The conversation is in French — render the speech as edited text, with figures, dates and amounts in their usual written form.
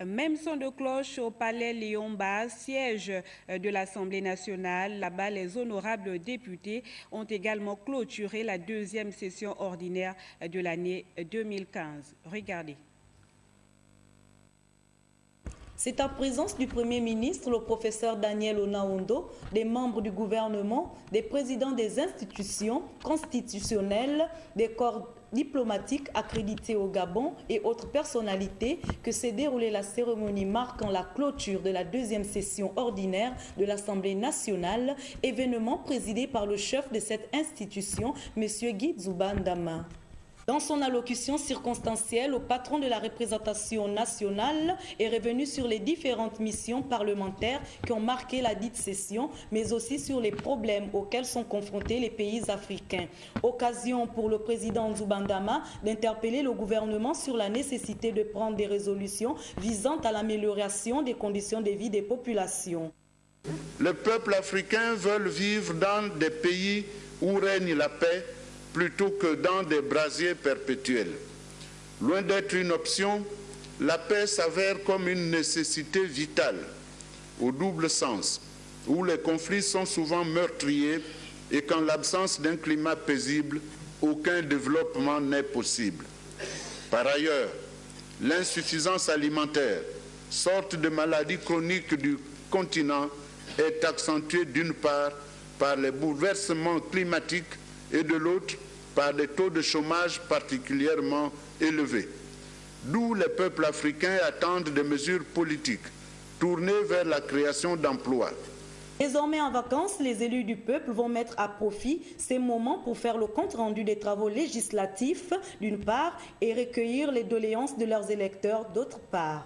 Même son de cloche au palais Léon-Bas, siège de l'Assemblée nationale. Là-bas, les honorables députés ont également clôturé la deuxième session ordinaire de l'année 2015. Regardez. C'est en présence du Premier ministre, le professeur Daniel Onaondo, des membres du gouvernement, des présidents des institutions constitutionnelles, des corps diplomatiques accrédités au Gabon et autres personnalités que s'est déroulée la cérémonie marquant la clôture de la deuxième session ordinaire de l'Assemblée nationale, événement présidé par le chef de cette institution, M. Guy Zoubandama. Dans son allocution circonstancielle, le patron de la représentation nationale est revenu sur les différentes missions parlementaires qui ont marqué la dite session, mais aussi sur les problèmes auxquels sont confrontés les pays africains. Occasion pour le président Zoubandama d'interpeller le gouvernement sur la nécessité de prendre des résolutions visant à l'amélioration des conditions de vie des populations. Le peuple africain veut vivre dans des pays où règne la paix, plutôt que dans des brasiers perpétuels. Loin d'être une option, la paix s'avère comme une nécessité vitale, au double sens, où les conflits sont souvent meurtriers et qu'en l'absence d'un climat paisible, aucun développement n'est possible. Par ailleurs, l'insuffisance alimentaire, sorte de maladie chronique du continent, est accentuée d'une part par les bouleversements climatiques et de l'autre par des taux de chômage particulièrement élevés. D'où les peuples africains attendent des mesures politiques tournées vers la création d'emplois. Désormais en vacances, les élus du peuple vont mettre à profit ces moments pour faire le compte-rendu des travaux législatifs d'une part et recueillir les doléances de leurs électeurs d'autre part.